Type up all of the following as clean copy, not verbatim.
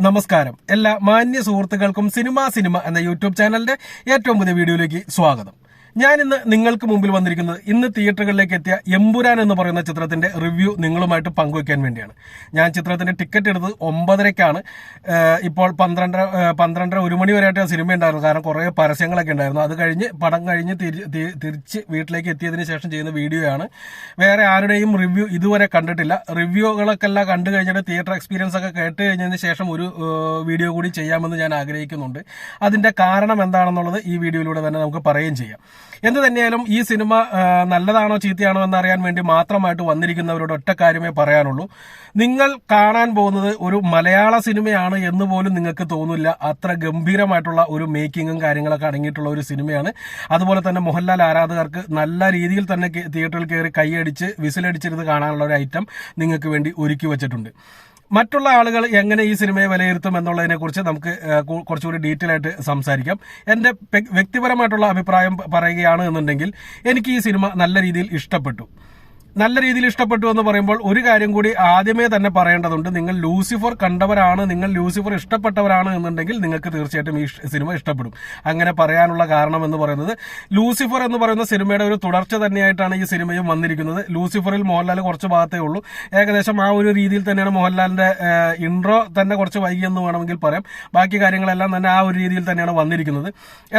നമസ്കാരം. എല്ലാ മാന്യ സുഹൃത്തുക്കൾക്കും സിനിമ എന്ന യൂട്യൂബ് ചാനലിന്റെ ഏറ്റവും പുതിയ വീഡിയോയിലേക്ക് സ്വാഗതം. ഞാൻ ഇന്ന് നിങ്ങൾക്ക് മുമ്പിൽ വന്നിരിക്കുന്നത് ഇന്ന് തിയേറ്ററുകളിലേക്ക് എത്തിയ എമ്പുരാൻ എന്ന് പറയുന്ന ചിത്രത്തിന്റെ റിവ്യൂ നിങ്ങളുമായിട്ട് പങ്കുവയ്ക്കാൻ വേണ്ടിയാണ്. ഞാൻ ചിത്രത്തിന്റെ ടിക്കറ്റ് എടുത്തത് 9:30-ക്കാണ്. ഇപ്പോൾ 12:30 1 മണി വരെയായിട്ട് സിനിമ ഉണ്ടായിരുന്നു. കാരണം കുറെ പരസ്യങ്ങളൊക്കെ ഉണ്ടായിരുന്നു. അത് കഴിഞ്ഞ് പടം കഴിഞ്ഞ് തിരിച്ച് വീട്ടിലേക്ക് എത്തിയതിനു ശേഷം ചെയ്യുന്ന വീഡിയോയാണ്. വേറെ ആരുടെയും റിവ്യൂ ഇതുവരെ കണ്ടിട്ടില്ല. റിവ്യൂകളൊക്കെ എല്ലാം കണ്ടു കഴിഞ്ഞിട്ട് തിയേറ്റർ എക്സ്പീരിയൻസ് ഒക്കെ കേട്ട് കഴിഞ്ഞതിന് ശേഷം ഒരു വീഡിയോ കൂടി ചെയ്യാമെന്ന് ഞാൻ ആഗ്രഹിക്കുന്നുണ്ട്. അതിന്റെ കാരണം എന്താണെന്നുള്ളത് ഈ വീഡിയോയിലൂടെ തന്നെ നമുക്ക് പറയുകയും ചെയ്യാം. എന്ത് തന്നെയായാലും ഈ സിനിമ നല്ലതാണോ ചീത്തയാണോ എന്നറിയാൻ വേണ്ടി മാത്രമായിട്ട് വന്നിരിക്കുന്നവരോട് ഒറ്റ കാര്യമേ പറയാനുള്ളൂ. നിങ്ങൾ കാണാൻ പോകുന്നത് ഒരു മലയാള സിനിമയാണ് എന്ന് പോലും നിങ്ങൾക്ക് തോന്നില്ല. അത്ര ഗംഭീരമായിട്ടുള്ള ഒരു മേക്കിങ്ങും കാര്യങ്ങളൊക്കെ അടങ്ങിയിട്ടുള്ള ഒരു സിനിമയാണ്. അതുപോലെ തന്നെ മോഹൻലാൽ ആരാധകർക്ക് നല്ല രീതിയിൽ തന്നെ തിയേറ്ററിൽ കയറി കൈയടിച്ച് വിസിലടിച്ചിരുന്ന് കാണാനുള്ള ഒരു ഐറ്റം നിങ്ങൾക്ക് വേണ്ടി ഒരുക്കി വെച്ചിട്ടുണ്ട്. മറ്റുള്ള ആളുകൾ എങ്ങനെ ഈ സിനിമയെ വിലയിരുത്തും എന്നുള്ളതിനെ കുറിച്ച് നമുക്ക് കുറച്ചുകൂടി ഡീറ്റെയിൽ ആയിട്ട് സംസാരിക്കാം. എന്റെ വ്യക്തിപരമായിട്ടുള്ള അഭിപ്രായം പറയുകയാണ് എന്നുണ്ടെങ്കിൽ എനിക്ക് ഈ സിനിമ നല്ല രീതിയിൽ ഇഷ്ടപ്പെട്ടു എന്ന് പറയുമ്പോൾ ഒരു കാര്യം കൂടി ആദ്യമേ തന്നെ പറയേണ്ടതുണ്ട്. നിങ്ങൾ ലൂസിഫർ കണ്ടവരാണ്, നിങ്ങൾ ലൂസിഫർ ഇഷ്ടപ്പെട്ടവരാണ് എന്നുണ്ടെങ്കിൽ നിങ്ങൾക്ക് തീർച്ചയായിട്ടും ഈ സിനിമ ഇഷ്ടപ്പെടും. അങ്ങനെ പറയാനുള്ള കാരണം എന്ന് പറയുന്നത് ലൂസിഫർ എന്ന് പറയുന്ന സിനിമയുടെ ഒരു തുടർച്ച തന്നെയായിട്ടാണ് ഈ സിനിമയും വന്നിരിക്കുന്നത്. ലൂസിഫറിൽ മോഹൻലാൽ കുറച്ച് ഭാഗത്തേ ഉള്ളൂ. ഏകദേശം ആ ഒരു രീതിയിൽ തന്നെയാണ് മോഹൻലാലിന്റെ ഇൻട്രോ തന്നെ കുറച്ച് വൈകിയെന്ന് വേണമെങ്കിൽ പറയാം. ബാക്കി കാര്യങ്ങളെല്ലാം തന്നെ ആ ഒരു രീതിയിൽ തന്നെയാണ് വന്നിരിക്കുന്നത്.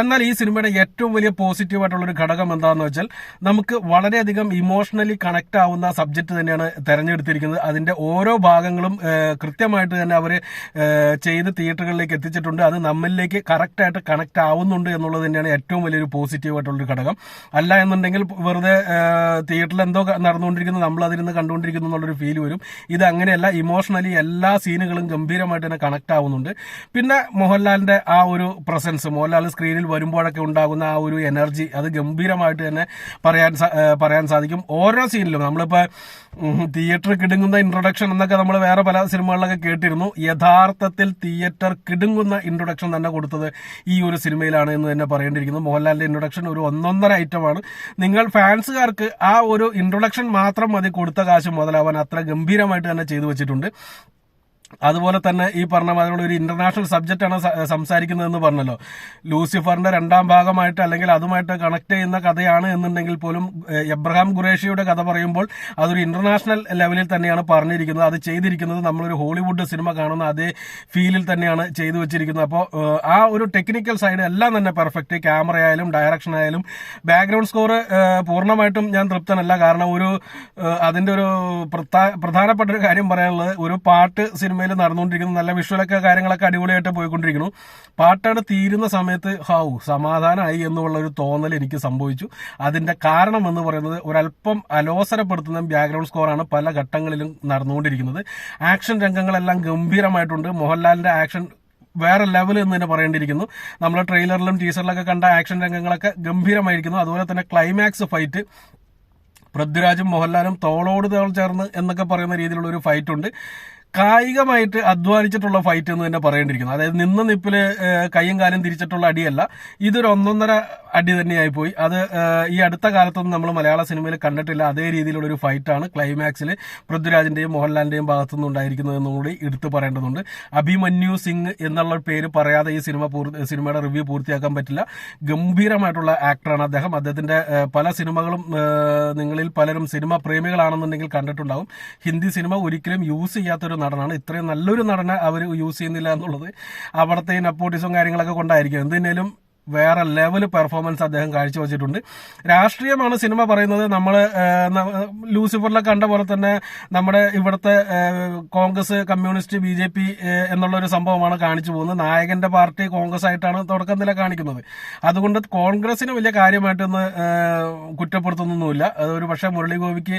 എന്നാൽ ഈ സിനിമയുടെ ഏറ്റവും വലിയ പോസിറ്റീവായിട്ടുള്ള ഒരു ഘടകം എന്താണെന്ന് വെച്ചാൽ നമുക്ക് വളരെയധികം ഇമോഷണലി കണക്ട് ആവുന്ന സബ്ജക്ട് തന്നെയാണ് തെരഞ്ഞെടുത്തിരിക്കുന്നത്. അതിന്റെ ഓരോ ഭാഗങ്ങളും കൃത്യമായിട്ട് തന്നെ അവർ ചെയ്ത് തിയേറ്ററുകളിലേക്ക് എത്തിച്ചിട്ടുണ്ട്. അത് നമ്മളിലേക്ക് കറക്റ്റായിട്ട് കണക്ട് ആവുന്നുണ്ട് എന്നുള്ളത് തന്നെയാണ് ഏറ്റവും വലിയൊരു പോസിറ്റീവായിട്ടുള്ളൊരു ഘടകം. അല്ല എന്നുണ്ടെങ്കിൽ വെറുതെ തിയേറ്ററിൽ എന്തോ നടന്നുകൊണ്ടിരിക്കുന്നത് നമ്മൾ അതിരുന്ന് കണ്ടുകൊണ്ടിരിക്കുന്നു എന്നുള്ളൊരു ഫീൽ വരും. ഇത് അങ്ങനെയല്ല. ഇമോഷണലി എല്ലാ സീനുകളും ഗംഭീരമായിട്ട് തന്നെ കണക്ട് ആവുന്നുണ്ട്. പിന്നെ മോഹൻലാലിന്റെ ആ ഒരു പ്രസൻസ്, മോഹൻലാൽ സ്ക്രീനിൽ വരുമ്പോഴൊക്കെ ഉണ്ടാകുന്ന ആ ഒരു എനർജി, അത് ഗംഭീരമായിട്ട് തന്നെ പറയാൻ സാധിക്കും. ഓരോ സീനിലും നമ്മളിപ്പോ തിയേറ്റർ കിടുങ്ങുന്ന ഇൻട്രൊഡക്ഷൻ എന്നൊക്കെ നമ്മൾ വേറെ പല സിനിമകളിലൊക്കെ കേട്ടിരുന്നു. യഥാർത്ഥത്തിൽ തിയേറ്റർ കിടുങ്ങുന്ന ഇൻട്രൊഡക്ഷൻ തന്നെ കൊടുത്തത് ഈ ഒരു സിനിമയിലാണ് എന്ന് തന്നെ പറയേണ്ടിയിരിക്കുന്നു. മോഹൻലാലിന്റെ ഇൻട്രൊഡക്ഷൻ ഒരു 1.5 ഐറ്റമാണ്. നിങ്ങൾ ഫാൻസുകാർക്ക് ആ ഒരു ഇൻട്രൊഡക്ഷൻ മാത്രം മതി കൊടുത്ത കാശ് മുതലാവാൻ. അത്ര ഗംഭീരമായിട്ട് തന്നെ ചെയ്തു വെച്ചിട്ടുണ്ട്. അതുപോലെ തന്നെ ഈ പറഞ്ഞ മാതിരിയുള്ള ഒരു ഇന്റർനാഷണൽ സബ്ജക്റ്റ് ആണ് സംസാരിക്കുന്നതെന്ന് പറഞ്ഞല്ലോ. ലൂസിഫറിന്റെ 2ാം ഭാഗമായിട്ട് അല്ലെങ്കിൽ അതുമായിട്ട് കണക്ട് ചെയ്യുന്ന കഥയാണ് എന്നുണ്ടെങ്കിൽ പോലും എബ്രഹാം ഖുറേഷിയുടെ കഥ പറയുമ്പോൾ അതൊരു ഇന്റർനാഷണൽ ലെവലിൽ തന്നെയാണ് പറഞ്ഞിരിക്കുന്നത്. അത് ചെയ്തിരിക്കുന്നത് നമ്മളൊരു ഹോളിവുഡ് സിനിമ കാണുന്ന അതേ ഫീലിൽ തന്നെയാണ് ചെയ്തു വെച്ചിരിക്കുന്നത്. അപ്പോൾ ആ ഒരു ടെക്നിക്കൽ സൈഡ് എല്ലാം തന്നെ പെർഫെക്റ്റ്. ക്യാമറ ആയാലും ഡയറക്ഷൻ ആയാലും ബാക്ക്ഗ്രൗണ്ട് സ്കോർ പൂർണ്ണമായിട്ടും ഞാൻ തൃപ്തനല്ല. കാരണം അതിന്റെ ഒരു പ്രധാനപ്പെട്ട ഒരു കാര്യം പറയാനുള്ളത്, ഒരു പാട്ട് സിനിമയിൽ നടന്നുകൊണ്ടിരിക്കുന്നു, നല്ല വിഷ്വലൊക്കെ കാര്യങ്ങളൊക്കെ അടിപൊളിയായിട്ട് പോയിക്കൊണ്ടിരിക്കുന്നു. പാട്ടാണ് തീരുന്ന സമയത്ത് സമാധാനമായി എന്നുള്ള ഒരു തോന്നൽ എനിക്ക് സംഭവിച്ചു. അതിന്റെ കാരണം എന്ന് പറയുന്നത് ഒരല്പം അലോസരപ്പെടുത്തുന്ന ബാക്ക്ഗ്രൗണ്ട് സ്കോറാണ് പല ഘട്ടങ്ങളിലും നടന്നുകൊണ്ടിരിക്കുന്നത്. ആക്ഷൻ രംഗങ്ങളെല്ലാം ഗംഭീരമായിട്ടുണ്ട്. മോഹൻലാലിന്റെ ആക്ഷൻ വേറെ ലെവൽ എന്ന് തന്നെ പറയേണ്ടിയിരിക്കുന്നു. നമ്മൾ ട്രെയിലറിലും ടീസറിലൊക്കെ കണ്ട ആക്ഷൻ രംഗങ്ങളൊക്കെ ഗംഭീരമായിരിക്കുന്നു. അതുപോലെ തന്നെ ക്ലൈമാക്സ് ഫൈറ്റ് പൃഥ്വിരാജും മോഹൻലാലും തോളോട് തോൾ ചേർന്ന് എന്നൊക്കെ പറയുന്ന രീതിയിലുള്ള ഒരു ഫൈറ്റ് ഉണ്ട്. കായികമായിട്ട് അധ്വാനിച്ചിട്ടുള്ള ഫൈറ്റ് എന്ന് തന്നെ പറയേണ്ടിയിരിക്കുന്നു. അതായത് നിന്ന നിപ്പില് കൈയും കാലും തിരിച്ചിട്ടുള്ള അടിയല്ല, ഇതൊരു 1.5 അടി തന്നെയായി പോയി. അത് ഈ അടുത്ത കാലത്തൊന്നും നമ്മൾ മലയാള സിനിമയിൽ കണ്ടിട്ടില്ല. അതേ രീതിയിലുള്ള ഒരു ഫൈറ്റാണ് ക്ലൈമാക്സിൽ പൃഥ്വിരാജിന്റെയും മോഹൻലാലിന്റെയും ഭാഗത്തുനിന്ന് ഉണ്ടായിരിക്കുന്നതെന്നും കൂടി എടുത്തു പറയേണ്ടതുണ്ട്. അഭിമന്യു സിംഗ് എന്നുള്ള പേര് പറയാതെ ഈ സിനിമയുടെ റിവ്യൂ പൂർത്തിയാക്കാൻ പറ്റില്ല. ഗംഭീരമായിട്ടുള്ള ആക്ടറാണ് അദ്ദേഹം. അദ്ദേഹത്തിന്റെ പല സിനിമകളും നിങ്ങളിൽ പലരും സിനിമ പ്രേമികളാണെന്നുണ്ടെങ്കിൽ കണ്ടിട്ടുണ്ടാവും. ഹിന്ദി സിനിമ ഒരിക്കലും യൂസ് ചെയ്യാത്തൊരു നടനാണ്. ഇത്രയും നല്ലൊരു നടനെ അവർ യൂസ് ചെയ്യുന്നില്ല എന്നുള്ളത് അവിടുത്തെ നെപ്പോട്ടിസം കാര്യങ്ങളൊക്കെ കൊണ്ടായിരിക്കും. എന്തിനേലും വേറെ ലെവൽ പെർഫോമൻസ് അദ്ദേഹം കാഴ്ചവെച്ചിട്ടുണ്ട്. രാഷ്ട്രീയമാണ് സിനിമ പറയുന്നത്. നമ്മൾ ലൂസിഫറിലെ കണ്ട പോലെ തന്നെ നമ്മുടെ ഇവിടുത്തെ കോൺഗ്രസ്, കമ്മ്യൂണിസ്റ്റ്, BJP എന്നുള്ളൊരു സംഭവമാണ് കാണിച്ചു പോകുന്നത്. നായകന്റെ പാർട്ടി കോൺഗ്രസ് ആയിട്ടാണ് തുടക്കത്തിലെ കാണിക്കുന്നത്. അതുകൊണ്ട് കോൺഗ്രസിന് വലിയ കാര്യമായിട്ടൊന്ന് കുറ്റപ്പെടുത്തുന്നൊന്നുമില്ല. അതൊരു പക്ഷേ മുരളി ഗോപിക്ക്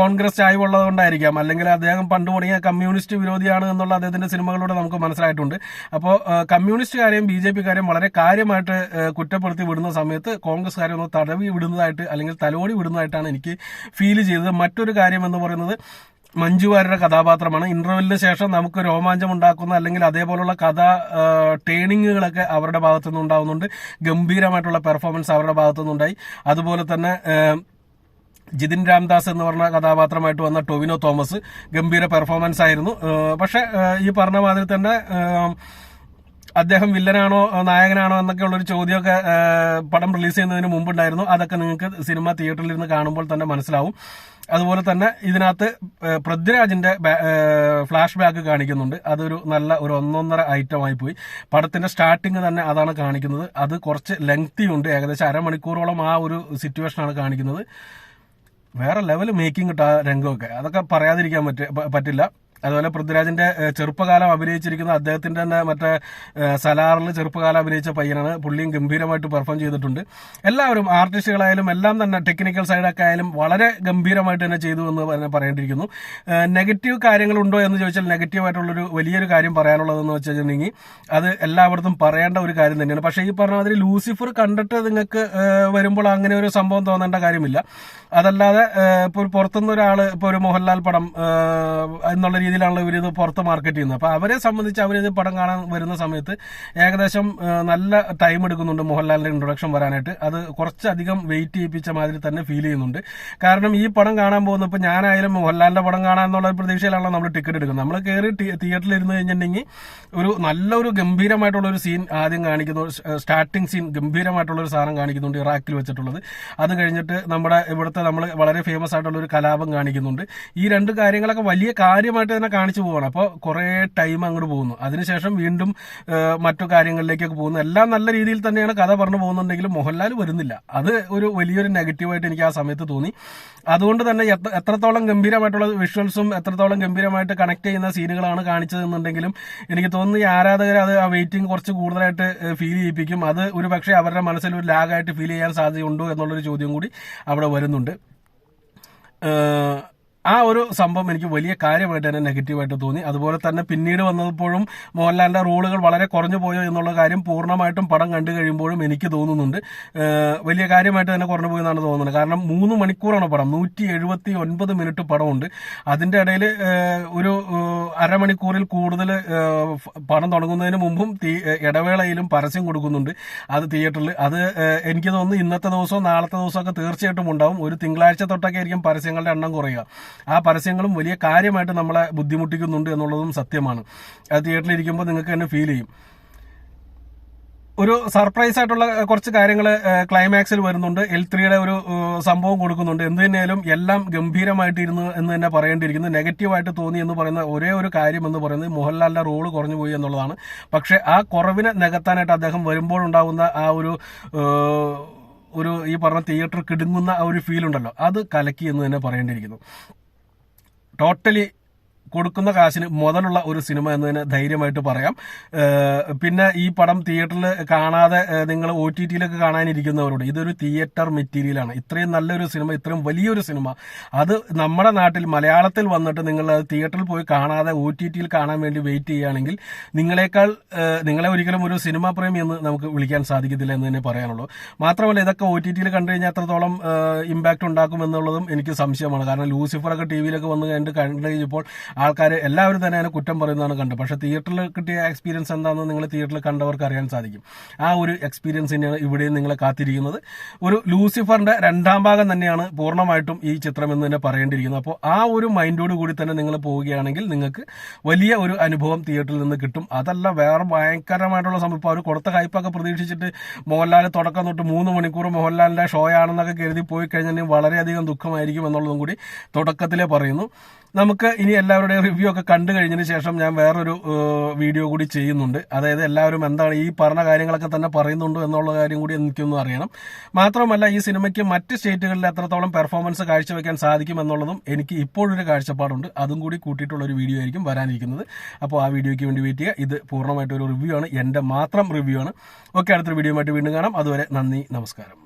കോൺഗ്രസ് ചായ്വുള്ളത് കൊണ്ടായിരിക്കാം, അല്ലെങ്കിൽ അദ്ദേഹം പണ്ട് തുടങ്ങിയ കമ്മ്യൂണിസ്റ്റ് വിരോധിയാണ് എന്നുള്ള അദ്ദേഹത്തിന്റെ സിനിമകളിലൂടെ നമുക്ക് മനസ്സിലായിട്ടുണ്ട്. അപ്പോൾ കമ്മ്യൂണിസ്റ്റുകാരെയും BJP-കാരെയും വളരെ കാര്യമായിട്ട് കുറ്റപ്പെടുത്തി വിടുന്ന സമയത്ത് കോൺഗ്രസ്സുകാരെ ഒന്ന് തടവി വിടുന്നതായിട്ട് അല്ലെങ്കിൽ തലോടി വിടുന്നതായിട്ടാണ് എനിക്ക് ഫീൽ ചെയ്തത്. മറ്റൊരു കാര്യം എന്ന് പറയുന്നത് മഞ്ജു വാര്യരുടെ കഥാപാത്രമാണ്. ഇന്റർവെല്ലിന് ശേഷം നമുക്ക് രോമാഞ്ചം ഉണ്ടാക്കുന്ന അല്ലെങ്കിൽ അതേപോലുള്ള ടേണിങ്ങുകളൊക്കെ അവരുടെ ഭാഗത്തുനിന്ന് ഉണ്ടാവുന്നുണ്ട്. ഗംഭീരമായിട്ടുള്ള പെർഫോമൻസ് അവരുടെ ഭാഗത്തുനിന്നുണ്ടായി. അതുപോലെ തന്നെ ജിതിൻ രാംദാസ് എന്ന് പറഞ്ഞ കഥാപാത്രമായിട്ട് വന്ന ടൊവിനോ തോമസ് ഗംഭീര പെർഫോമൻസ് ആയിരുന്നു. പക്ഷെ ഈ പറഞ്ഞ മാതിരി തന്നെ അദ്ദേഹം വില്ലനാണോ നായകനാണോ എന്നൊക്കെ ഉള്ളൊരു ചോദ്യമൊക്കെ പടം റിലീസ് ചെയ്യുന്നതിന് മുമ്പുണ്ടായിരുന്നു. അതൊക്കെ നിങ്ങൾക്ക് സിനിമ തിയേറ്ററിൽ ഇരുന്ന് കാണുമ്പോൾ തന്നെ മനസ്സിലാവും. അതുപോലെ തന്നെ ഇതിനകത്ത് പൃഥ്വിരാജിന്റെ ഫ്ലാഷ് ബാക്ക് കാണിക്കുന്നുണ്ട്. അതൊരു നല്ല ഒരു ഒന്നൊന്നര ഐറ്റമായി പോയി. പടത്തിന്റെ സ്റ്റാർട്ടിങ് തന്നെ അതാണ് കാണിക്കുന്നത്. അത് കുറച്ച് ലെങ്തി ഉണ്ട്, ഏകദേശം അരമണിക്കൂറോളം ആ ഒരു സിറ്റുവേഷനാണ് കാണിക്കുന്നത്. വേറെ ലെവൽ മേക്കിംഗ് കിട്ടാ രംഗമൊക്കെ, അതൊക്കെ പറയാതിരിക്കാൻ പറ്റില്ല. അതുപോലെ പൃഥ്വിരാജിന്റെ ചെറുപ്പകാലം അഭിനയിച്ചിരിക്കുന്ന അദ്ദേഹത്തിന്റെ തന്നെ മറ്റേ സലാറിൽ ചെറുപ്പകാലം അഭിനയിച്ച പയ്യനാണ്. പുള്ളിയും ഗംഭീരമായിട്ട് പെർഫോം ചെയ്തിട്ടുണ്ട്. എല്ലാവരും ആർട്ടിസ്റ്റുകളായാലും എല്ലാം തന്നെ ടെക്നിക്കൽ സൈഡൊക്കെ ആയാലും വളരെ ഗംഭീരമായിട്ട് തന്നെ ചെയ്തു എന്ന് തന്നെ പറയേണ്ടിയിരിക്കുന്നു. നെഗറ്റീവ് കാര്യങ്ങളുണ്ടോ എന്ന് ചോദിച്ചാൽ നെഗറ്റീവായിട്ടുള്ളൊരു വലിയൊരു കാര്യം പറയാനുള്ളതെന്ന് വെച്ചിട്ടുണ്ടെങ്കിൽ അത് എല്ലായിടത്തും പറയേണ്ട ഒരു കാര്യം തന്നെയാണ്. പക്ഷേ ഈ പറഞ്ഞ മാതിരി ലൂസിഫർ കണ്ടിട്ട് നിങ്ങൾക്ക് വരുമ്പോൾ അങ്ങനെ ഒരു സംഭവം തോന്നേണ്ട കാര്യമില്ല. അതല്ലാതെ ഇപ്പോൾ പുറത്തുനിന്ന് ഒരാൾ ഇപ്പോൾ ഒരു മോഹൻലാൽ പടം എന്നുള്ള രീതിയിലാണല്ലോ ഇവരിത് പുറത്ത് മാർക്കറ്റ് ചെയ്യുന്നത്. അപ്പോൾ അവരെ സംബന്ധിച്ച് അവരിത് പടം കാണാൻ വരുന്ന സമയത്ത് ഏകദേശം നല്ല ടൈം എടുക്കുന്നുണ്ട് മോഹൻലാലിന്റെ ഇൻട്രൊഡക്ഷൻ വരാനായിട്ട്. അത് കുറച്ചധികം വെയിറ്റ് ചെയ്യിപ്പിച്ച മാതിരി തന്നെ ഫീൽ ചെയ്യുന്നുണ്ട്. കാരണം ഈ പടം കാണാൻ പോകുന്ന ഇപ്പോൾ ഞാനായാലും മോഹൻലാലിന്റെ പടം കാണാൻ എന്നുള്ള പ്രതീക്ഷയിലാണല്ലോ നമ്മൾ ടിക്കറ്റ് എടുക്കുന്നത്. നമ്മൾ കയറി തിയേറ്ററിൽ ഇരുന്ന് കഴിഞ്ഞിട്ടുണ്ടെങ്കിൽ നല്ലൊരു ഗംഭീരമായിട്ടുള്ള ഒരു സീൻ ആദ്യം കാണിക്കുന്നു. സ്റ്റാർട്ടിംഗ് സീൻ ഗംഭീരമായിട്ടുള്ള ഒരു സാധനം കാണിക്കുന്നുണ്ട്, ഇറാഖിൽ വെച്ചിട്ടുള്ളത്. അത് കഴിഞ്ഞിട്ട് നമ്മുടെ ഇവിടുത്തെ നമ്മൾ വളരെ ഫേമസ് ആയിട്ടുള്ള ഒരു കലാപം കാണിക്കുന്നുണ്ട്. ഈ രണ്ട് കാര്യങ്ങളൊക്കെ വലിയ കാര്യമായിട്ട് തന്നെ കാണിച്ചു പോവാണ്. അപ്പോൾ കുറേ ടൈം അങ്ങോട്ട് പോകുന്നു. അതിനുശേഷം വീണ്ടും മറ്റു കാര്യങ്ങളിലേക്കൊക്കെ പോകുന്നു. എല്ലാം നല്ല രീതിയിൽ തന്നെയാണ് കഥ പറഞ്ഞു പോകുന്നുണ്ടെങ്കിലും മോഹൻലാൽ വരുന്നില്ല. അത് ഒരു വലിയൊരു നെഗറ്റീവായിട്ട് എനിക്ക് ആ സമയത്ത് തോന്നി. അതുകൊണ്ട് തന്നെ എത്രത്തോളം ഗംഭീരമായിട്ടുള്ള വിഷ്വൽസും എത്രത്തോളം ഗംഭീരമായിട്ട് കണക്ട് ചെയ്യുന്ന സീനുകളാണ് കാണിച്ചതെന്നുണ്ടെങ്കിലും എനിക്ക് തോന്നുന്നു ഈ ആരാധകർ അത് ആ വെയിറ്റിംഗ് കുറച്ച് കൂടുതലായിട്ട് ഫീൽ ചെയ്യിപ്പിക്കും. അത് ഒരു പക്ഷേ അവരുടെ മനസ്സിൽ ഒരു ലാഗായിട്ട് ഫീൽ ചെയ്യാൻ സാധ്യതയുണ്ടോ എന്നുള്ളൊരു ചോദ്യം കൂടി അവിടെ വരുന്നുണ്ട്. ആ ഒരു സംഭവം എനിക്ക് വലിയ കാര്യമായിട്ട് തന്നെ നെഗറ്റീവായിട്ട് തോന്നി. അതുപോലെ തന്നെ പിന്നീട് വന്നപ്പോഴും മോഹൻലാലിന്റെ റോളുകൾ വളരെ കുറഞ്ഞു പോയോ എന്നുള്ള കാര്യം പൂർണ്ണമായിട്ടും പടം കണ്ടു കഴിയുമ്പോഴും എനിക്ക് തോന്നുന്നുണ്ട് വലിയ കാര്യമായിട്ട് തന്നെ കുറഞ്ഞു പോയെന്നാണ് തോന്നുന്നത്. കാരണം 3 മണിക്കൂറാണ് പടം, 179 മിനിറ്റ് പടമുണ്ട്. അതിന്റെ ഇടയിൽ ഒരു അരമണിക്കൂറിൽ കൂടുതൽ പടം തുടങ്ങുന്നതിന് മുമ്പും ഇടവേളയിലും പരസ്യം കൊടുക്കുന്നുണ്ട് അത് തിയേറ്ററിൽ. അത് എനിക്ക് തോന്നുന്നു ഇന്നത്തെ ദിവസവും നാളത്തെ ദിവസമൊക്കെ തീർച്ചയായിട്ടും ഉണ്ടാവും. ഒരു തിങ്കളാഴ്ച തൊട്ടൊക്കെ ആയിരിക്കും പരസ്യങ്ങളുടെ എണ്ണം കുറയുക. ആ പരസ്യങ്ങളും വലിയ കാര്യമായിട്ട് നമ്മളെ ബുദ്ധിമുട്ടിക്കുന്നുണ്ട് എന്നുള്ളതും സത്യമാണ്. അത് തിയേറ്ററിൽ ഇരിക്കുമ്പോൾ നിങ്ങൾക്ക് തന്നെ ഫീൽ ചെയ്യും. ഒരു സർപ്രൈസ് ആയിട്ടുള്ള കുറച്ച് കാര്യങ്ങൾ ക്ലൈമാക്സിൽ വരുന്നുണ്ട്. L3യുടെ ഒരു സംഭവം കൊടുക്കുന്നുണ്ട്. എന്ത് തന്നെയാലും എല്ലാം ഗംഭീരമായിട്ടിരുന്നു എന്ന് തന്നെ പറയേണ്ടിയിരിക്കുന്നു. നെഗറ്റീവായിട്ട് തോന്നി എന്ന് പറയുന്ന ഒരേ ഒരു കാര്യം എന്ന് പറയുന്നത് മോഹൻലാലിന്റെ റോള് കുറഞ്ഞു പോയി എന്നുള്ളതാണ്. പക്ഷെ ആ കുറവിനെ നികത്താനായിട്ട് അദ്ദേഹം വരുമ്പോഴുണ്ടാകുന്ന ആ ഒരു ഈ പറഞ്ഞ തിയേറ്റർ കിടുങ്ങുന്ന ആ ഒരു ഫീൽ ഉണ്ടല്ലോ, അത് കലക്കി എന്ന് തന്നെ പറയേണ്ടിയിരിക്കുന്നു. ടോട്ടലി കൊടുക്കുന്ന കാശിന് മുതലുള്ള ഒരു സിനിമ എന്ന് തന്നെ ധൈര്യമായിട്ട് പറയാം. പിന്നെ ഈ പടം തിയേറ്ററിൽ കാണാതെ നിങ്ങൾ OTTയിലൊക്കെ കാണാനിരിക്കുന്നവരോട് ഇതൊരു തിയേറ്റർ മെറ്റീരിയലാണ്. ഇത്രയും നല്ലൊരു സിനിമ, ഇത്രയും വലിയൊരു സിനിമ അത് നമ്മുടെ നാട്ടിൽ മലയാളത്തിൽ വന്നിട്ട് നിങ്ങൾ അത് തിയേറ്ററിൽ പോയി കാണാതെ OTTയിൽ കാണാൻ വേണ്ടി വെയിറ്റ് ചെയ്യുകയാണെങ്കിൽ നിങ്ങളെ ഒരിക്കലും ഒരു സിനിമാ പ്രേമി എന്ന് നമുക്ക് വിളിക്കാൻ സാധിക്കത്തില്ല എന്ന് തന്നെ പറയാനുള്ളൂ. മാത്രമല്ല ഇതൊക്കെ OTTയിൽ കണ്ടു കഴിഞ്ഞാൽ എത്രത്തോളം ഇമ്പാക്ട് ഉണ്ടാക്കും എന്നുള്ളതും എനിക്ക് സംശയമാണ്. കാരണം ലൂസിഫറൊക്കെ ടിവിയിലൊക്കെ വന്ന് കണ്ടു കഴിഞ്ഞപ്പോൾ ആൾക്കാർ എല്ലാവരും തന്നെ അതിനെ കുറ്റം പറയുന്നതാണ് കണ്ടത്. പക്ഷെ തിയേറ്ററിൽ കിട്ടിയ എക്സ്പീരിയൻസ് എന്താണെന്ന് നിങ്ങൾ തിയേറ്ററിൽ കണ്ടവർക്ക് അറിയാൻ സാധിക്കും. ആ ഒരു എക്സ്പീരിയൻസ് തന്നെയാണ് ഇവിടെയും നിങ്ങളെ കാത്തിരിക്കുന്നത്. ഒരു ലൂസിഫറിന്റെ 2ാം ഭാഗം തന്നെയാണ് പൂർണ്ണമായിട്ടും ഈ ചിത്രം എന്ന് തന്നെ പറയേണ്ടിയിരിക്കുന്നത്. അപ്പോൾ ആ ഒരു മൈൻഡോട് കൂടി തന്നെ നിങ്ങൾ പോവുകയാണെങ്കിൽ നിങ്ങൾക്ക് വലിയ ഒരു അനുഭവം തിയേറ്ററിൽ നിന്ന് കിട്ടും. അതല്ല വേറെ ഭയങ്കരമായിട്ടുള്ള സംഭവം. ഇപ്പോൾ അവർ കൊടുത്ത ഹൈപ്പൊക്കെ പ്രതീക്ഷിച്ചിട്ട് മോഹൻലാൽ തുടക്കം തൊട്ട് 3 മണിക്കൂർ മോഹൻലാലിന്റെ ഷോ ആണെന്നൊക്കെ കരുതി പോയി കഴിഞ്ഞാൽ വളരെയധികം ദുഃഖമായിരിക്കും എന്നുള്ളതും കൂടി തുടക്കത്തിലേ പറയുന്നു. നമുക്ക് ഇനി എല്ലാവരുടെയും റിവ്യൂ ഒക്കെ കണ്ടു കഴിഞ്ഞതിന് ശേഷം ഞാൻ വേറൊരു വീഡിയോ കൂടി ചെയ്യുന്നുണ്ട്. അതായത് എല്ലാവരും എന്താണ് ഈ പറഞ്ഞ കാര്യങ്ങളൊക്കെ തന്നെ പറയുന്നുണ്ടോ എന്നുള്ള കാര്യം കൂടി എനിക്കൊന്നും അറിയണം. മാത്രമല്ല ഈ സിനിമയ്ക്ക് മറ്റ് സ്റ്റേറ്റുകളിൽ എത്രത്തോളം പെർഫോമൻസ് കാഴ്ചവെക്കാൻ സാധിക്കും എന്നുള്ളതും എനിക്ക് ഇപ്പോഴൊരു കാഴ്ചപ്പാടുണ്ട്. അതും കൂടി കൂട്ടിയിട്ടുള്ള ഒരു വീഡിയോ ആയിരിക്കും വരാനിരിക്കുന്നത്. അപ്പോൾ ആ വീഡിയോയ്ക്ക് വേണ്ടി വെയിറ്റ് ചെയ്യുക. ഇത് പൂർണ്ണമായിട്ടൊരു റിവ്യൂ ആണ്, എൻ്റെ മാത്രം റിവ്യൂ ആണ്. ഓക്കെ, അടുത്തൊരു വീഡിയോ ആയിട്ട് വീണ്ടും കാണാം. അതുവരെ നന്ദി, നമസ്കാരം.